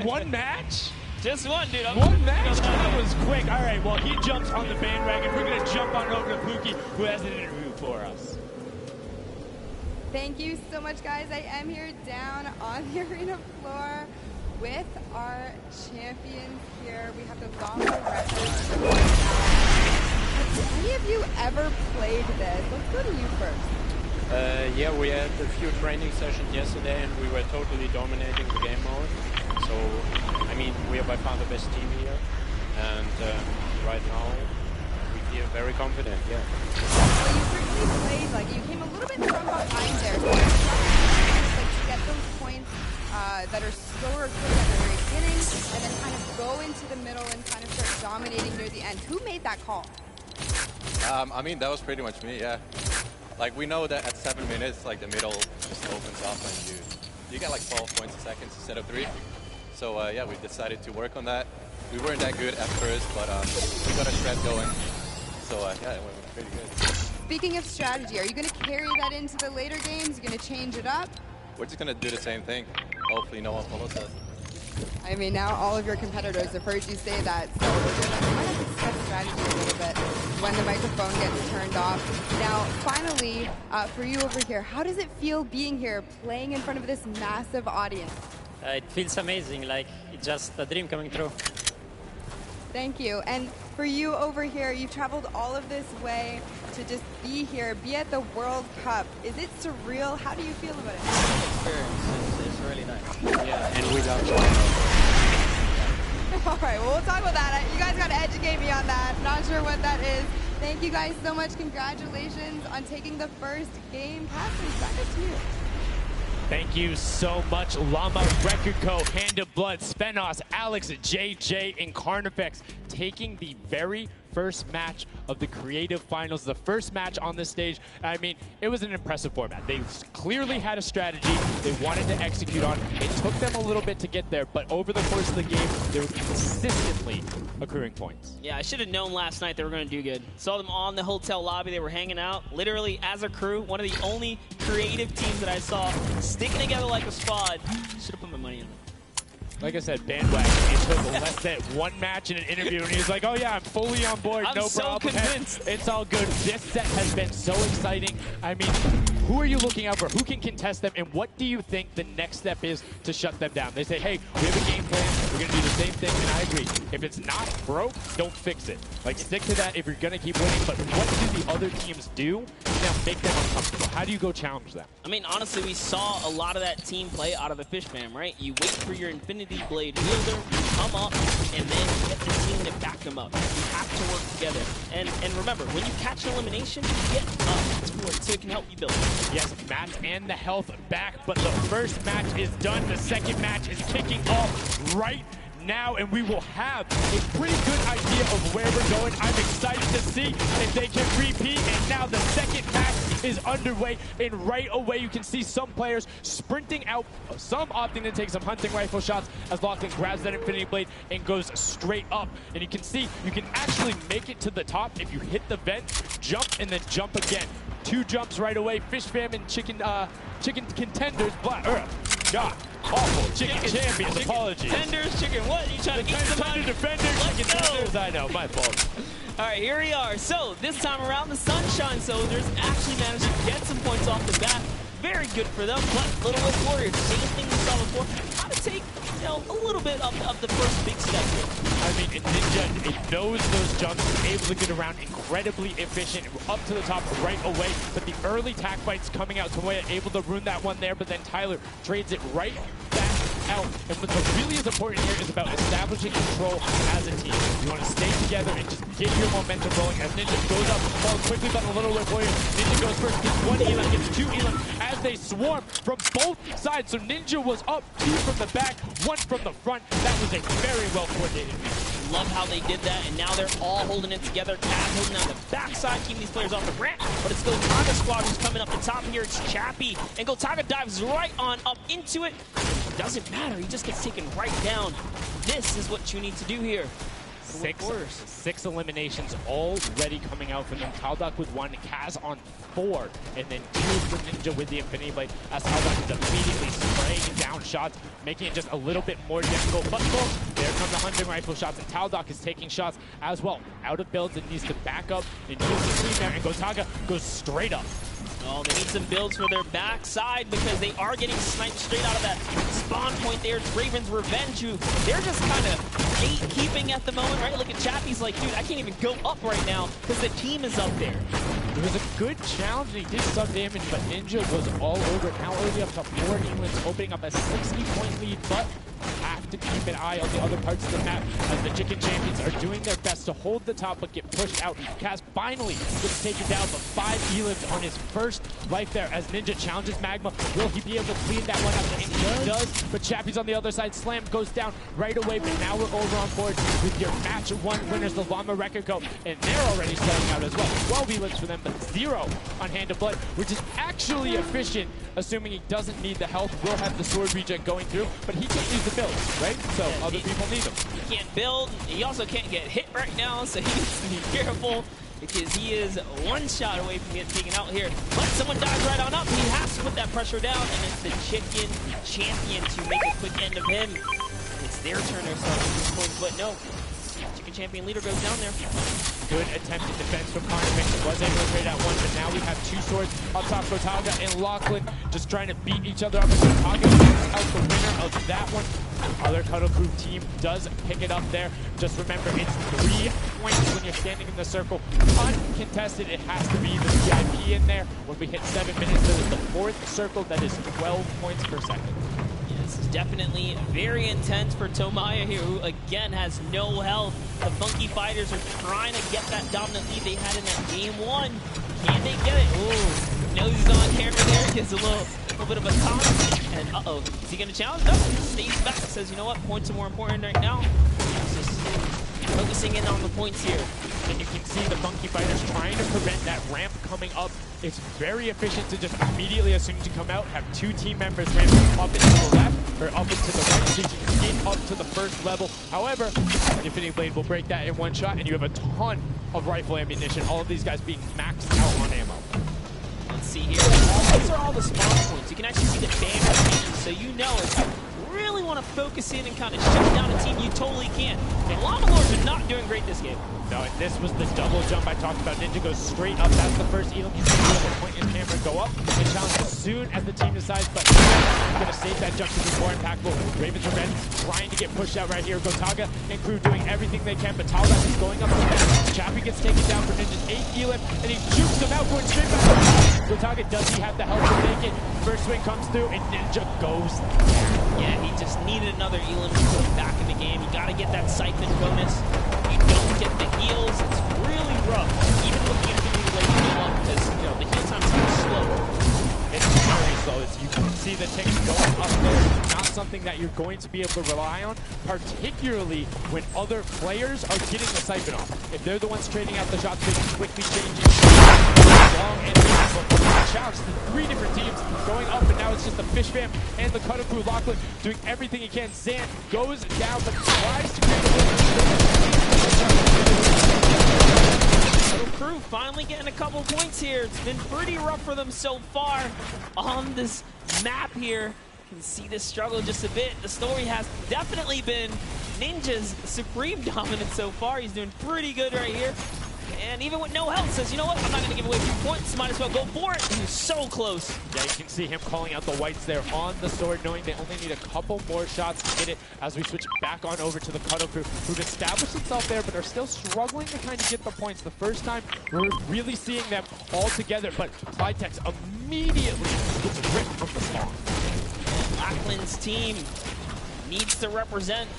One match? Just one, dude. One match? That was quick. All right, well, he jumps on the bandwagon. We're going to jump on over to Pookie, who has an interview for us. Thank you so much, guys. I am here down on the arena floor with our champions here. We have the longer record. Have any of you ever played this? Let's go to you first. Yeah, we had a few training sessions yesterday, and we were totally dominating the game mode. So, I mean, we are by far the best team here, and right now we feel very confident, yeah. Well, you certainly played, like, you came a little bit from behind there, so to get those points that are slower quick at the very beginning, and then kind of go into the middle and kind of start dominating near the end. Who made that call? I mean, that was pretty much me, yeah. Like, we know that at 7 minutes, like, the middle just opens up and you get like 12 points a second instead of 3. So, yeah, we decided to work on that. We weren't that good at first, but we got a shred going. So, yeah, it went pretty good. Speaking of strategy, are you going to carry that into the later games? You're going to change it up? We're just going to do the same thing. Hopefully no one follows us. I mean, now all of your competitors have heard you say that, so we're going to kind of discuss strategy a little bit when the microphone gets turned off. Now, finally, for you over here, how does it feel being here, playing in front of this massive audience? It feels amazing, like it's just a dream coming true. Thank you. And for you over here, you've traveled all of this way to just be here, be at the World Cup. Is it surreal? How do you feel about it? Experience. It's really nice. Yeah, and we love All right, well, we'll talk about that. You guys got to educate me on that. Not sure what that is. Thank you guys so much. Congratulations on taking the first game. Captain, back to you. Thank you so much, Llama, Record Co., Hand of Blood, Spenos, Alex, JJ, and Carnifex taking the very first match of the Creative Finals, the first match on this stage. I mean, it was an impressive format. They clearly had a strategy they wanted to execute on. It took them a little bit to get there, but over the course of the game, they were consistently accruing points. Yeah, I should have known last night they were going to do good. Saw them on the hotel lobby. They were hanging out, literally as a crew. One of the only creative teams that I saw sticking together like a squad. Should have put my money in them. Like I said, bandwagon. It took less than one match in an interview, and he was like, oh yeah, I'm fully on board, no problem. Convinced. It's all good. This set has been so exciting. I mean, who are you looking out for? Who can contest them, and what do you think the next step is to shut them down? They say, hey, we have a game plan. We're going to do the same thing, and I agree. If it's not broke, don't fix it. Like, stick to that if you're going to keep winning, but what do the other teams do to now make them uncomfortable? How do you go challenge them? I mean, honestly, we saw a lot of that team play out of the Fish Fam, right? You wait for your Infinity Blade wielder, you come up, and then you get the team to back them up. You have to work together. And remember, when you catch an elimination, you get up to it so it can help you build. Yes, Matt and the health back, but the first match is done. The second match is kicking off right now, and we will have a pretty good idea of where we're going. I'm excited to see if they can repeat, and now the second match is underway, and right away you can see some players sprinting out, some opting to take some hunting rifle shots as Lachlan grabs that Infinity Blade and goes straight up. And you can see you can actually make it to the top if you hit the vent, jump, and then jump again. 2 jumps right away. Fish Fam and chicken contenders, God, awful. Chicken champions, apologies. Tenders, chicken what? You trying to eat them out? Defenders, chicken tenders, I know, my fault. All right, here we are. So this time around, the Sunshine Soldiers actually managed to get some points off the bat. Very good for them, but Little West Warriors, same thing we saw before, got to take, you know, a little bit of the first big step here. I mean, Ninja, it knows those jumps, able to get around, incredibly efficient, up to the top right away, but the early tack fights coming out to Tomoya, able to ruin that one there, but then Tyler trades it right back out. And what really is important here is about establishing control as a team. You want to stay together and just get your momentum rolling as Ninja goes up, falls quickly by the Little West Warriors. Ninja goes first, gets 1 Elam, gets 2 Elam as they swarm from both sides. So Ninja was up, 2 from the back, 1 from the front. That was a very well coordinated match. Love how they did that, and now they're all holding it together. Cavs holding on the backside, keeping these players off the ramp. But it's Gotaga squad who's coming up the top here. It's Chappie, and Gotaga dives right on up into it. Doesn't matter, he just gets taken right down. This is what you need to do here. Six eliminations already coming out from them. Taldock with 1, Kaz on 4, and then 2 for Ninja with the Infinity Blade, as Taldock is immediately spraying down shots, making it just a little bit more difficult. But boom, there come the hunting rifle shots, and Taldock is taking shots as well. Out of builds and needs to back up and use the team there, and Gotaga goes straight up. Oh, they need some builds for their backside because they are getting sniped straight out of that spawn point there. It's Raven's Revenge, who they're just kind of gatekeeping at the moment, right? Look at Chappie's like, dude, I can't even go up right now because the team is up there. It was a good challenge, and he did some damage, but Ninja was all over it. Now already up to 4 England's, opening up a 60-point lead, but have to keep an eye on the other parts of the map as the Chicken Champions are doing their best to hold the top but get pushed out. Kaz finally gets taken down, but 5 elims on his first life there as Ninja challenges Magma. Will he be able to clean that one up? And he does, but Chappie's on the other side. Slam goes down right away, but now we're over on board with your match 1 winners, the Llama Record Co. And they're already selling out as well. 12 elims for them, but 0 on Hand of Blood, which is actually efficient, assuming he doesn't need the health. Will have the sword regen going through, but he can't use the build, right? So yeah, other people need him. He can't build. He also can't get hit right now, so he needs to be careful because he is 1 shot away from getting taken out here. But someone dives right on up. He has to put that pressure down, and it's the Chicken Champion to make a quick end of him. It's their turn to start at this point, but no. Chicken Champion leader goes down there. Good attempted defense from Connor Mixon. Was able to trade out 1, but now we have 2 swords up top. Gotaga and Lachlan just trying to beat each other up. And Gotaga is out the winner of that one. Other Cuddle Crew team does pick it up there. Just remember, it's 3 points when you're standing in the circle. Uncontested, it has to be the VIP in there. When we hit 7 minutes, there is the 4th circle that is 12 points per second. This is definitely very intense for Tomaya here, who again has no health. The Funky Fighters are trying to get that dominant lead they had in that game 1. Can they get it? Ooh, nose on camera there, gives a little bit of a taunt. And uh-oh, is he gonna challenge? No, he stays back, says, you know what, points are more important right now. He's just focusing in on the points here. And you can see the Funky Fighters trying to prevent that ramp coming up. It's very efficient to just immediately, as soon as you come out, have 2 team members ramping up into the left or up into the right so you can get up to the first level. However, Infinity Blade will break that in 1 shot, and you have a ton of rifle ammunition. All of these guys being maxed out on ammo. Let's see here. These are all the spawn points. You can actually see the damage changes, so you know if you really want to focus in and kind of shut down a team, you totally can. And Llama Lords are not doing great this game. No, and this was the double jump I talked about. Ninja goes straight up. That's the first Elam. You can see the point in camera go up and challenge as soon as the team decides, but I'm going to save that jump to be more impactful. Ravens are ready, trying to get pushed out right here. Gotaga and crew doing everything they can, but Taldock is going up the fence. Chappie gets taken down for Ninja's 8 Elam, and he jukes them out, going straight back. Gotaga, does he have the help to make it? First swing comes through, and Ninja goes. Yeah, he just needed another Elam to put him back in the game. You got to get that siphon bonus. You don't get the heals. It's really rough. Even with the Infinity Blade, you know, because you know the heal time's kind of slow. It's very slow. You can see the ticks going up there. Not something that you're going to be able to rely on, particularly when other players are getting the siphon off. If they're the ones trading out the shots, they can quickly change it. Long and challenge to 3 different teams going up, and now it's just the Fish Fam and the Cutter Crew. Lachlan doing everything he can. Zan goes down, but tries to create Cutter Crew finally getting a couple points here. It's been pretty rough for them so far on this map here. You can see this struggle just a bit. The story has definitely been Ninja's supreme dominance so far. He's doing pretty good right here. And even with no health, says, you know what, I'm not going to give away 2 points, might as well go for it. And he's so close. Yeah, you can see him calling out the whites there on the sword, knowing they only need a couple more shots to get it as we switch back on over to the Cuddle Crew, who've established themselves there, but are still struggling to kind of get the points. The first time, we're really seeing them all together, but Clytex immediately gets ripped from the spawn. Lachlan's team needs to represent.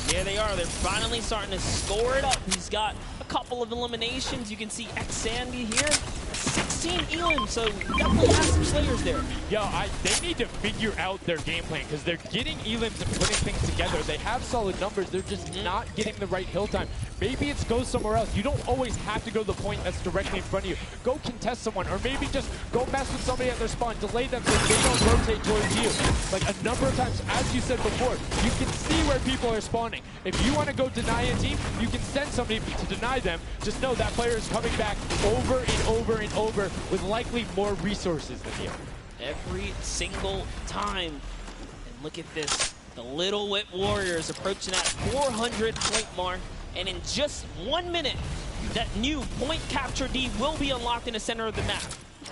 There they are. They're finally starting to score it up. He's got a couple of eliminations. You can see X Sandy here. 6 seen Elam, so definitely has some Slayers there. Yo, they need to figure out their game plan because they're getting Elims and putting things together. They have solid numbers. They're just not getting the right hill time. Maybe it's go somewhere else. You don't always have to go to the point that's directly in front of you. Go contest someone, or maybe just go mess with somebody at their spawn. Delay them so they don't rotate towards you. Like a number of times, as you said before, you can see where people are spawning. If you want to go deny a team, you can send somebody to deny them. Just know that player is coming back over and over and over with likely more resources than you. Every single time. And look at this. The Little Whip Warriors approaching that 400 point mark. And in just 1 minute, that new point capture D will be unlocked in the center of the map.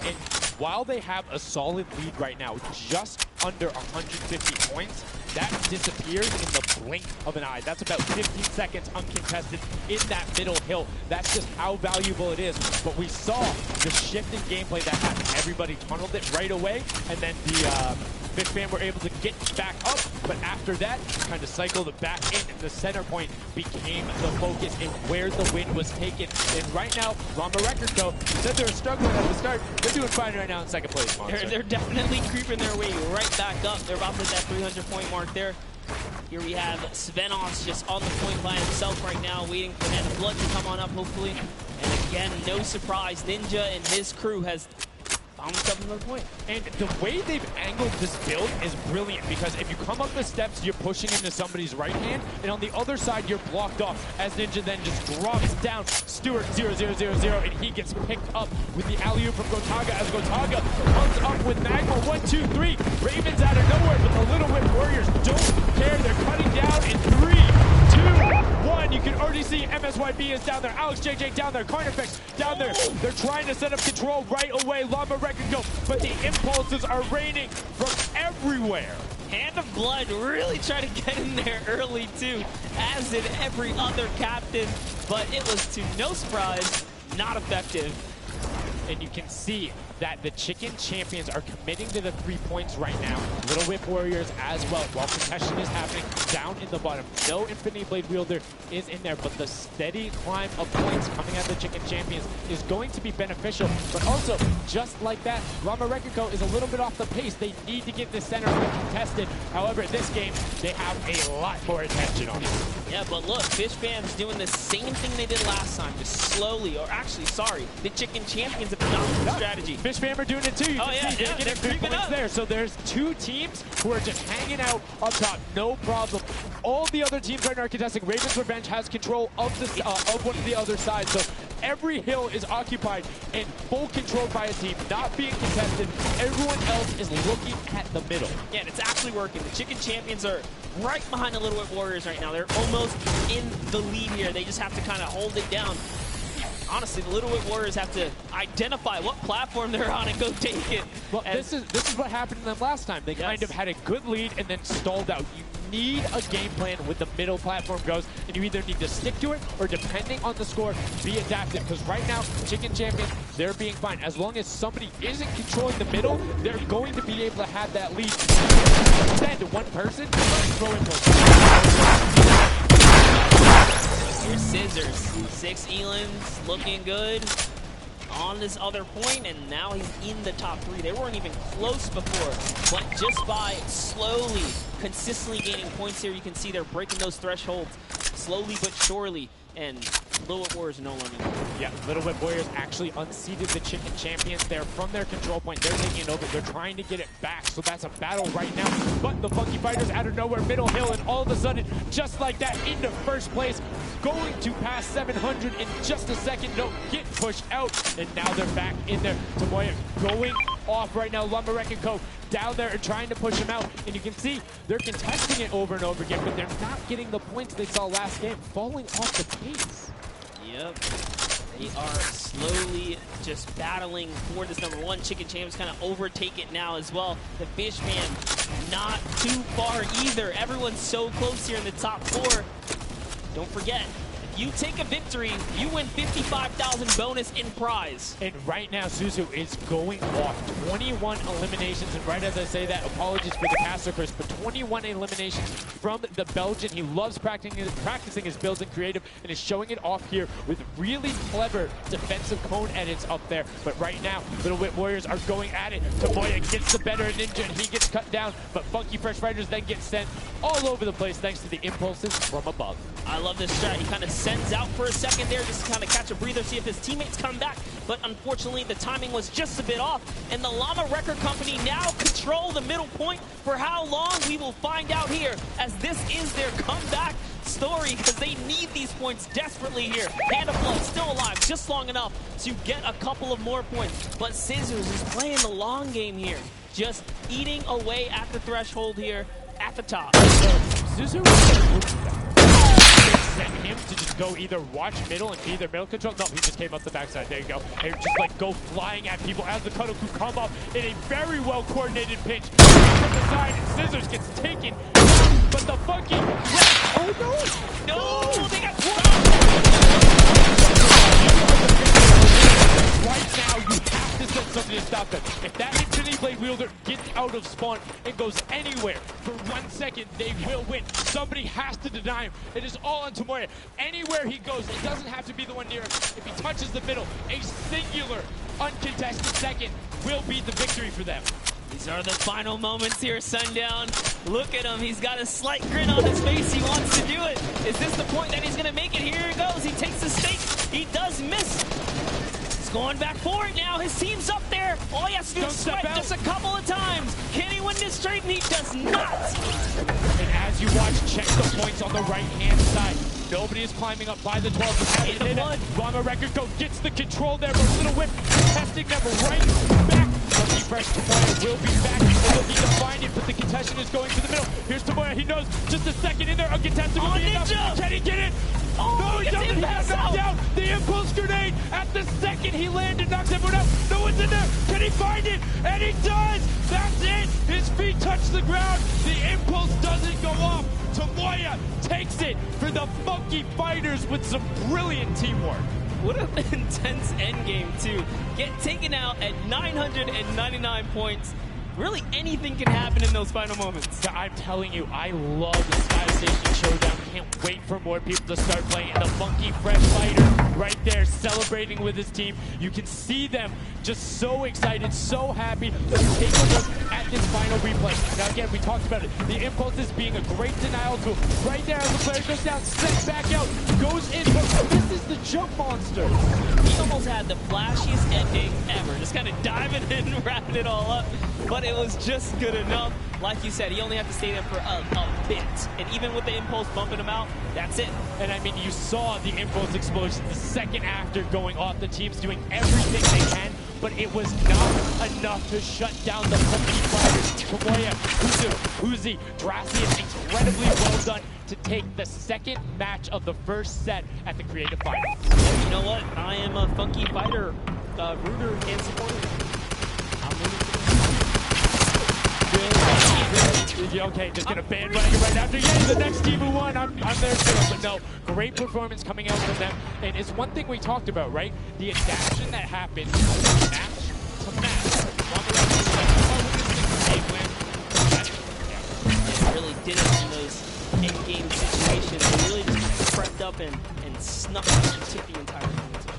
And while they have a solid lead right now, just under 150 points, that disappears in the blink of an eye. That's about 15 seconds uncontested in that middle hill. That's just how valuable it is. But we saw the shift in gameplay that happened. Everybody tunneled it right away, and then the Fish Fam were able to get back up, but after that, kind of cycled it back in, and the center point became the focus and where the win was taken. And right now, Llama Record Co. said they were struggling at the start. They're doing fine right now in second place, Monster. They're definitely creeping their way right back up. They're about to hit that 300 point mark there. Here we have Svenos just on the point by himself right now, waiting for Hand of Blood to come on up, hopefully. And again, no surprise, Ninja and his crew has found himself another point. And the way they've angled this build is brilliant, because if you come up the steps, you're pushing into somebody's right hand, and on the other side, you're blocked off, as Ninja then just drops down Stewart 0-0-0-0, and he gets picked up with the alley-oop from Gotaga, as Gotaga comes up with Magma 1-2-3. Ravens out of nowhere, but the Little Whip Warriors don't care. They're cutting down in 3, 2, 1. You can already see MSYB is down there, Alex JJ down there, Carnifex down there. They're trying to set up control right away. Llama Record go, but the impulses are raining from everywhere. Hand of Blood really tried to get in there early too, as did every other captain, but it was, to no surprise, not effective. And you can see that the Chicken Champions are committing to the 3 points right now. Little Whip Warriors as well, while contention is happening down in the bottom. No Infinity Blade Wielder is in there, but the steady climb of points coming out of the Chicken Champions is going to be beneficial. But also, just like that, Llama Record Co. is a little bit off the pace. They need to get the center contested. However, this game, they have a lot more attention on it. Yeah, but look, Fish Fam's doing the same thing they did last time, just slowly, or actually, sorry, the Chicken Champions have adopted the strategy. Fish Fam are doing it too. You can see they're getting big points there. So there's 2 teams who are just hanging out up top, no problem. All the other teams right now are contesting. Raven's Revenge has control of the of one of the other sides. So every hill is occupied and full controlled by a team, not being contested. Everyone else is looking at the middle. Yeah, and it's actually working. The Chicken Champions are right behind the Little Whip Warriors right now. They're almost in the lead here. They just have to kind of hold it down. Honestly, the Little Whip Warriors have to identify what platform they're on and go take it. Well, this is what happened to them last time. They kind of had a good lead and then stalled out. You need a game plan with the middle platform goes, and you either need to stick to it or, depending on the score, be adaptive. Because right now, Chicken Champions, they're being fine. As long as somebody isn't controlling the middle, they're going to be able to have that lead. Instead, one person throw in. Here's Scissors. 6 Elans looking good on this other point, and now he's in the top 3. They weren't even close before, but just by slowly, consistently gaining points here, you can see they're breaking those thresholds slowly but surely, and Little Whip Warriors are no longer there. Yeah, Little Whip Warriors actually unseated the Chicken Champions. They're from their control point. They're taking it over. They're trying to get it back, so that's a battle right now. But the Funky Fighters out of nowhere, middle hill, and all of a sudden, just like that, into first place, going to pass 700 in just a second. No, get pushed out, and now they're back in there. Tomoya going off right now. Llama Record Co. down there and trying to push him out, and you can see they're contesting it over and over again, but they're not getting the points they saw last game, falling off the pace. Yep. They are slowly just battling for this number 1. Chicken Champions kind of overtake it now as well. The Fish Man not too far either. Everyone's so close here in the top 4. Don't forget, If you take a victory, you win 55,000 bonus in prize. And right now, Suzu is going off. 21 eliminations, and right as I say that, apologies for the caster curse, but 21 eliminations from the Belgian. He loves practicing his builds in creative and is showing it off here with really clever defensive cone edits up there. But right now, Little Whip Warriors are going at it. Tomoya gets the better of Ninja and he gets cut down, but Funky Fresh Fighters then get sent all over the place thanks to the impulses from above. I love this strat. He kind of sends out for a second there just to kind of catch a breather, see if his teammates come back. But unfortunately, the timing was just a bit off. And the Llama Record Company now control the middle point. For how long, we will find out here, as this is their comeback story, because they need these points desperately here. Panda Flow still alive, just long enough to get a couple of more points. But Scissors is playing the long game here, just eating away at the threshold here at the top. Suzu sent him to just go either watch middle and be their middle control. No, he just came up the backside. There you go. And just like go flying at people as the Kodoku come up in a very well coordinated pitch from the side, and Scissors gets taken. But the Funky, oh no! No, they got Right now, you have to send something to stop them. If that Infinity Blade wielder gets out of spawn and goes anywhere for 1 second, they will win. Somebody has to deny him. It is all on Tomoya. Anywhere he goes, it doesn't have to be the one near him. If he touches the middle, a singular, uncontested second will be the victory for them. These are the final moments here, Sundown. Look at him. He's got a slight grin on his face. He wants to do it. Is this the point that he's going to make it? Here he goes. He takes the stake. He does miss. He's going back for it now. His team's up there. All he has to do is sweat just a couple of times. Can he win this straight? And he does not. And as you watch, check the points on the right-hand side. Nobody is climbing up by the 12. Llama Record Go gets the control there, but Little Whip testing them right back. Funky Fresh Tomoya will be back. They're looking to find it, but the contention is going to the middle. Here's Tomoya. He knows just a second in there. Uncontested will be enough. Can he get it? Oh, no, he doesn't. He got knocked down. The impulse grenade at the second he landed knocks everyone out. No one's in there. Can he find it? And he does. That's it. His feet touch the ground. The impulse doesn't go off. Tomoya takes it for the Funky Fighters with some brilliant teamwork. What an intense endgame, too. Get taken out at 999 points. Really, anything can happen in those final moments. I'm telling you, I love the Sky Station Showdown. Can't wait for more people to start playing. And the Funky Fresh Fighter right there celebrating with his team. You can see them just so excited, so happy. Let's take a look at this final replay. Now again, we talked about it. The impulses being a great denial tool. Right there as the player goes down, sets back out, goes in. This is the jump monster. He almost had the flashiest ending ever. Just kind of diving in and wrapping it all up. But it was just good enough. Like you said, he only had to stay there for a bit. And even with the impulse bumping him out, that's it. And I mean, you saw the impulse explosion the second after going off. The team's doing everything they can, but it was not enough to shut down the Funky Fighters. Tomoya, Uzi, Dracian, incredibly well done to take the second match of the first set at the Creative Finals. And you know what? I am a Funky Fighter rooter and supporter. Okay, just gonna bandwagon right after. Yeah, the next team who won, I'm there too. But no, great performance coming out from them. And it's one thing we talked about, right? The adaptation that happened match to match. They really did it in those in-game situations. They really just prepped up and snuck out and took the entire competition.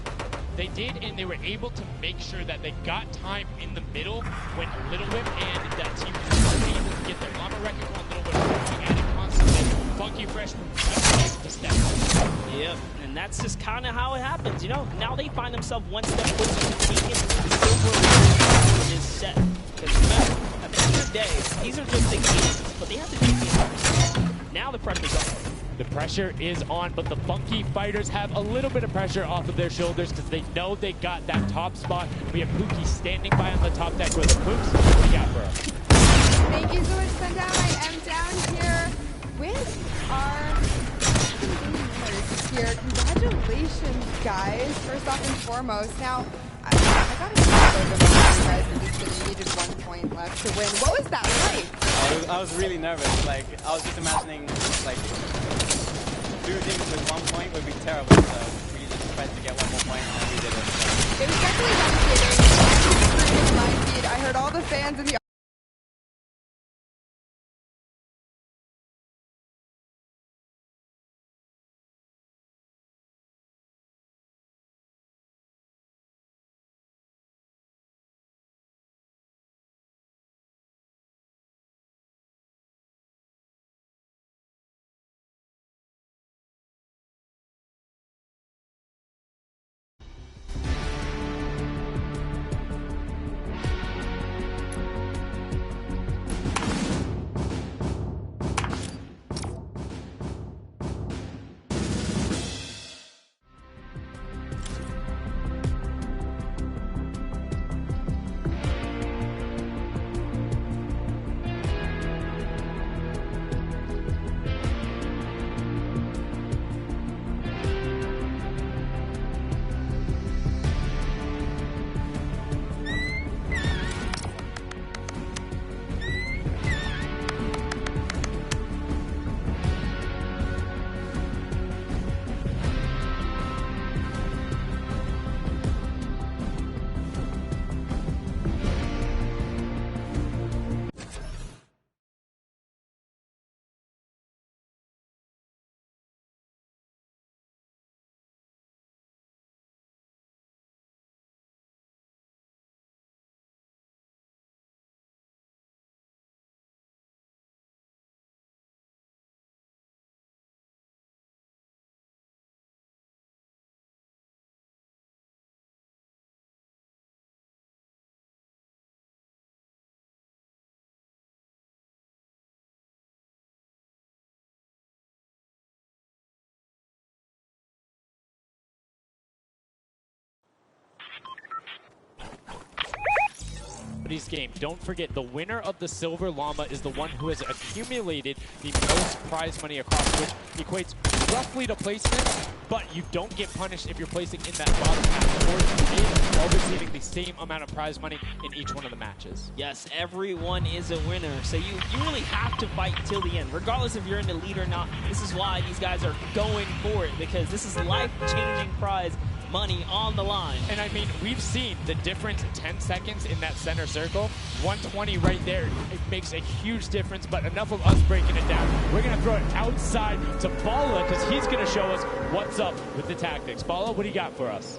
They did, and they were able to make sure that they got time in the middle when Little Whip and that team were able to get their Llama Record on Little Whip working at it constantly. Funky Fresh just able to step up. Yep, and that's just kind of how it happens, you know? Now they find themselves one step closer to taking silver in this set. Because remember, at the end of the day, these are just the games, but they have to take the entire set. Now the pressure's on. The pressure is on, but the Funky Fighters have a little bit of pressure off of their shoulders because they know they got that top spot. We have Pookie standing by on the top deck with Pooks. What do you got for us? Thank you so much, Sundown. I am down here with our gamers here. Congratulations, guys, first off and foremost. Now, I got to say, guys, you needed 1 point left to win. What was that like? I was really nervous. Like, I was just imagining, like, 2 things with 1 point would would be terrible. So we just tried to get one more point and we did it. So. It was definitely devastating. My feed. I heard all the fans in the Today's game. Don't forget, the winner of the Silver Llama is the one who has accumulated the most prize money across, which equates roughly to placement, but you don't get punished if you're placing in that bottom half or while receiving the same amount of prize money in each one of the matches. Yes, everyone is a winner, so you really have to fight till the end, regardless if you're in the lead or not. This is why these guys are going for it, because this is life-changing prize money on the line. And I mean, we've seen the difference in 10 seconds in that center circle. 120 right there, it makes a huge difference, but enough of us breaking it down. We're gonna throw it outside to Bala, because he's gonna show us what's up with the tactics. Bala, what do you got for us?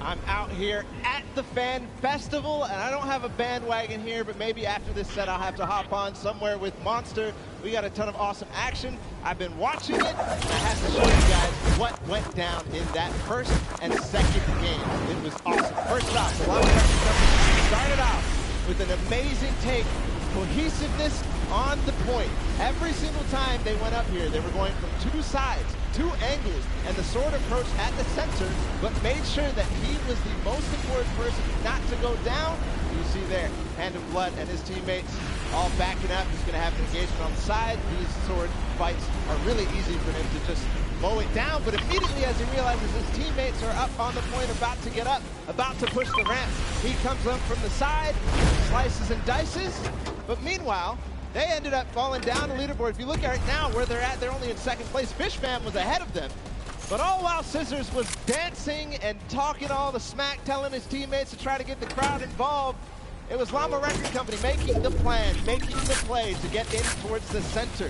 I'm out here at the Fan Festival, and I don't have a bandwagon here, but maybe after this set I'll have to hop on somewhere with Monster. We got a ton of awesome action. I've been watching it, and I have to show you guys what went down in that first and second game. It was awesome. First off, the Llama Record Company started off with an amazing take, cohesiveness on the point. Every single time they went up here, they were going from two sides, two angles, and the sword approach at the center, but made sure that he was the most important person not to go down. You see there, Hand of Blood and his teammates all backing up. He's going to have an engagement on the side. These sword fights are really easy for him to just mow it down, but immediately as he realizes his teammates are up on the point, about to get up, about to push the ramp, he comes up from the side, slices and dices, but meanwhile, they ended up falling down the leaderboard. If you look at it now, where they're at, they're only in second place. Fishman was ahead of them. But all while Scissors was dancing and talking all the smack, telling his teammates to try to get the crowd involved, it was Llama Record Company making the plan, making the play to get in towards the center.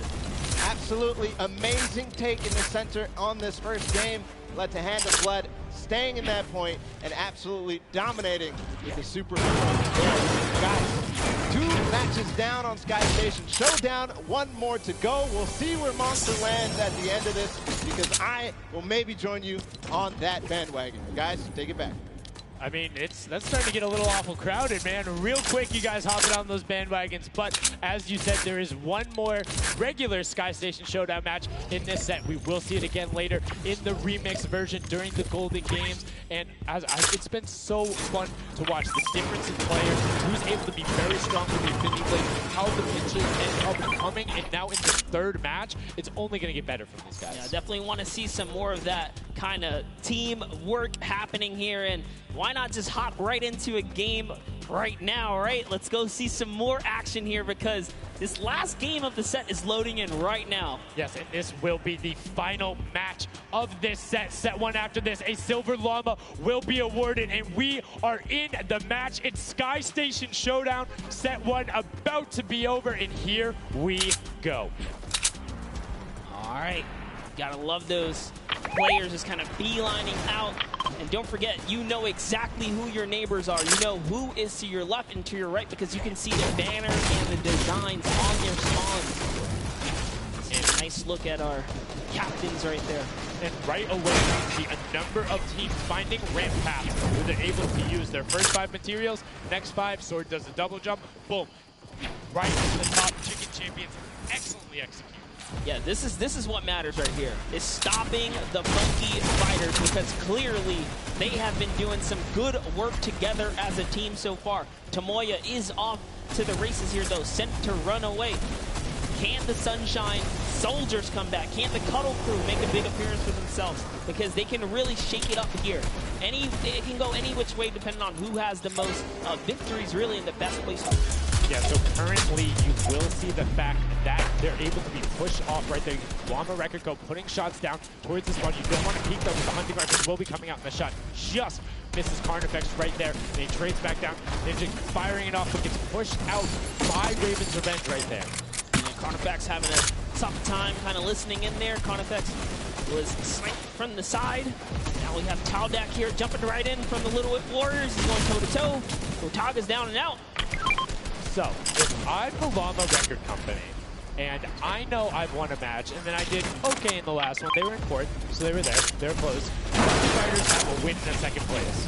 Absolutely amazing take in the center on this first game. Led to Hand of Blood staying in that point and absolutely dominating with the super guys. 2 matches down on Sky Station Showdown, 1 more to go. We'll see where Monster lands at the end of this, because I will maybe join you on that bandwagon. Guys, take it back. I mean, that's starting to get a little awful crowded, man. Real quick, you guys hopping on those bandwagons. But as you said, there is one more regular Sky Station Showdown match in this set. We will see it again later in the remix version during the Golden Games. And it's been so fun to watch the difference in players, who's able to be very strong with the Infinity Blade, how the pitches are becoming, and now in the third match, it's only going to get better from these guys. Yeah, definitely want to see some more of that kind of team work happening here. And why why not just hop right into a game right now, right? Let's go see some more action here because this last game of the set is loading in right now. Yes, and this will be the final match of this set. Set 1 after this, a Silver Llama will be awarded, and we are in the match. It's Sky Station Showdown. Set 1 about to be over, and here we go. All right, gotta love those players just kind of beelining out. And don't forget, you know exactly who your neighbors are. You know who is to your left and to your right because you can see the banners and the designs on their spawns. And a nice look at our captains right there. And right away, we see a number of teams finding ramp paths where they're able to use their first 5 materials, next 5, Sword does a double jump, boom. Right to the top, Chicken Champions excellently executed. Yeah, this is what matters right here, is stopping the Monkey Fighters because clearly they have been doing some good work together as a team so far. Tomoya is off to the races here though, sent to run away. Can the Sunshine Soldiers come back? Can the Cuddle Crew make a big appearance for themselves? Because they can really shake it up here. It can go any which way depending on who has the most victories really in the best place. Yeah, so currently you will see the fact that they're able to be pushed off right there. Llama Record Co. putting shots down towards the spawn. You don't want to peek though, because the hunting rifles will be coming out, and the shot just misses Carnifex right there. And he trades back down. Ninja firing it off, but gets pushed out by Raven's Revenge right there. And Carnifex having a tough time kind of listening in there. Carnifex was sniped from the side. Now we have Taldak here jumping right in from the Little Whip Warriors. He's going toe-to-toe. Otaga's down and out. So, if I'm the Llama Record Company, and I know I've won a match, and then I did okay in the last one, they were in 4th, so they were there, they were close. Monkey Fighters have a win in 2nd place.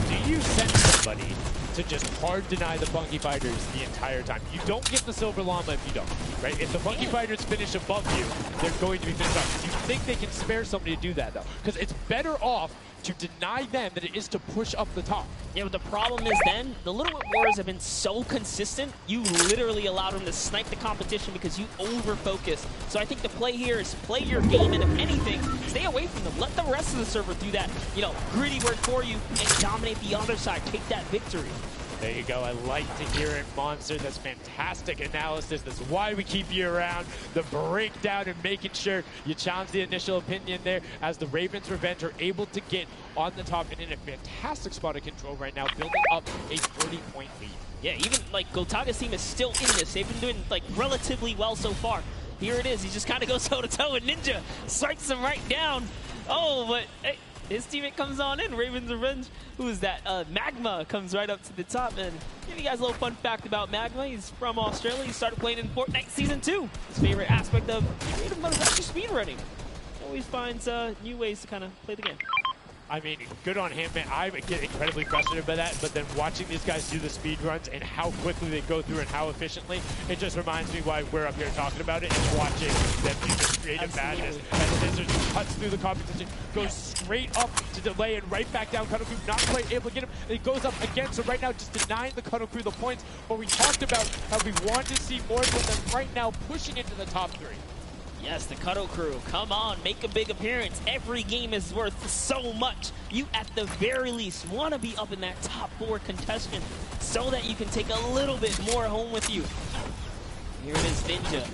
Do you send somebody to just hard deny the Funky Fighters the entire time? You don't get the Silver Llama if you don't, right? If the Funky Fighters finish above you, they're going to be finished off. You think they can spare somebody to do that, though? Because it's better off to deny them than it is to push up the top. Yeah, but the problem is then, the Little Whip Warriors have been so consistent, you literally allowed them to snipe the competition because you over-focus. So I think the play here is play your game, and if anything, stay away from them. Let the rest of the server do that, gritty work for you and dominate the other side. Take that victory. There you go. I like to hear it, Monster. That's fantastic analysis. That's why we keep you around. The breakdown and making sure you challenge the initial opinion there as the Ravens Revenge are able to get on the top and in a fantastic spot of control right now, building up a 40-point lead. Yeah, even Gotaga's team is still in this. They've been doing relatively well so far. Here it is. He just kind of goes toe-to-toe and Ninja strikes him right down. Oh, but hey, his teammate comes on in, Raven's Revenge. Who is that? Magma comes right up to the top. And give you guys a little fun fact about Magma. He's from Australia. He started playing in Fortnite Season 2. His favorite aspect of creative mode is actually speedrunning. Always finds new ways to kind of play the game. I mean, good on him, man. I get incredibly frustrated by that, but then watching these guys do the speed runs and how quickly they go through and how efficiently, it just reminds me why we're up here talking about it and watching them do this creative madness. And Scissors cuts through the competition, goes straight up to delay and right back down. Cuddle Crew not quite able to get him. And he goes up again, so right now just denying the Cuddle Crew the points. But we talked about how we wanted to see more from them right now pushing into the top 3. Yes, the Cuddle Crew, come on, make a big appearance. Every game is worth so much. You, at the very least, want to be up in that top 4 contestant so that you can take a little bit more home with you. Here it is, Ninja.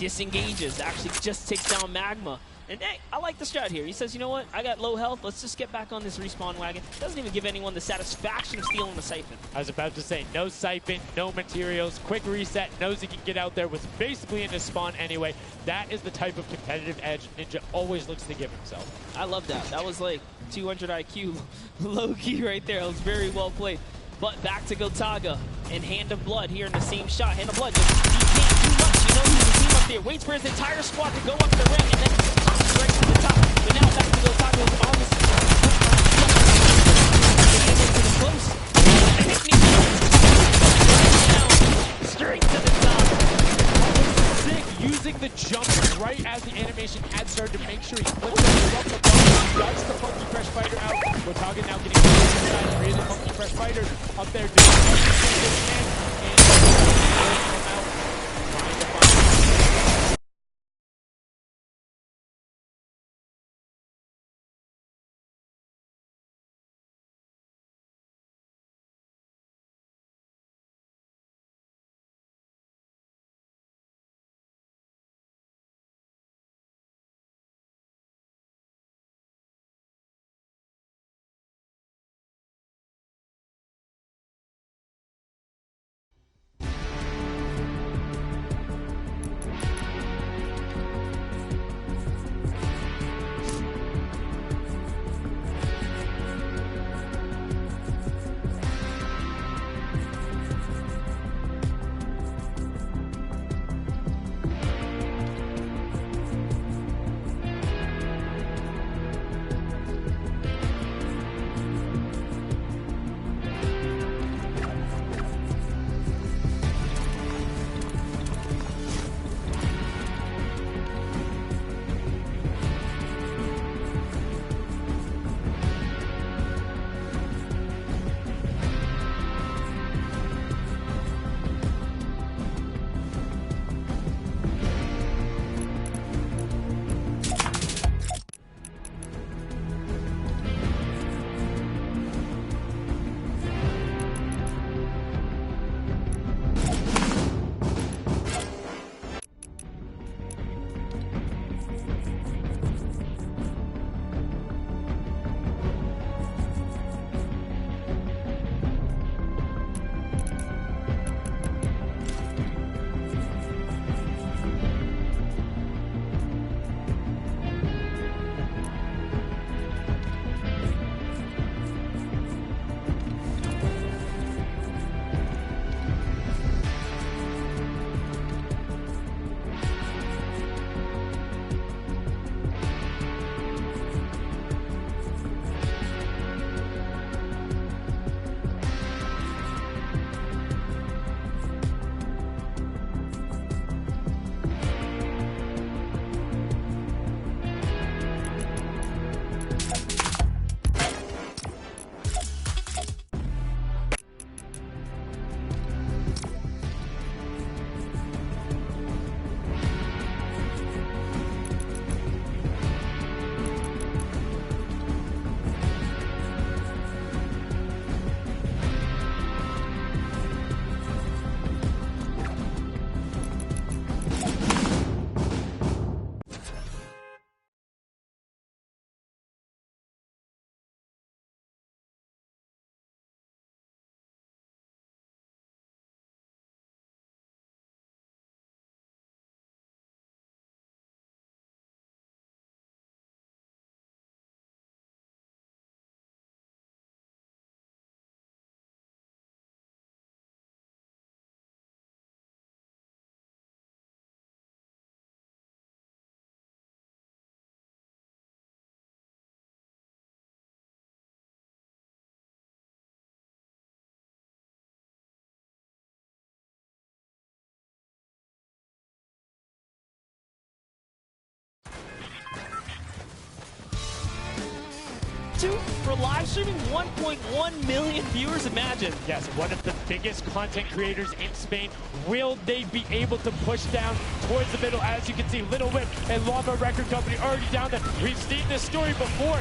Disengages, actually just takes down Magma. And hey, I like the strat here. He says, you know what, I got low health, let's just get back on this respawn wagon. Doesn't even give anyone the satisfaction of stealing the Siphon. I was about to say, no Siphon, no materials, quick reset, knows he can get out there, was basically in his spawn anyway. That is the type of competitive edge Ninja always looks to give himself. I love that. That was like 200 IQ low-key right there. It was very well played. But back to Gotaga and Hand of Blood here in the same shot. Hand of Blood, just, he can't do much. You know, he's a team up there. Waits for his entire squad to go up the ring and then pops right to the top. But now back to Gotaga with all this. To the close. Straight to the top. Sick, using the jump right as the animation had started to make sure he flips it from the bottom. Does the Funky Fresh Fighter out. Gotaga now getting inside. Three of the Funky Fresh Fighters up there doing everything they can. to for live streaming 1.1 million viewers. Imagine. Yes, one of the biggest content creators in Spain. Will they be able to push down towards the middle? As you can see, Little Whip and Llama Record Company already down there. We've seen this story before.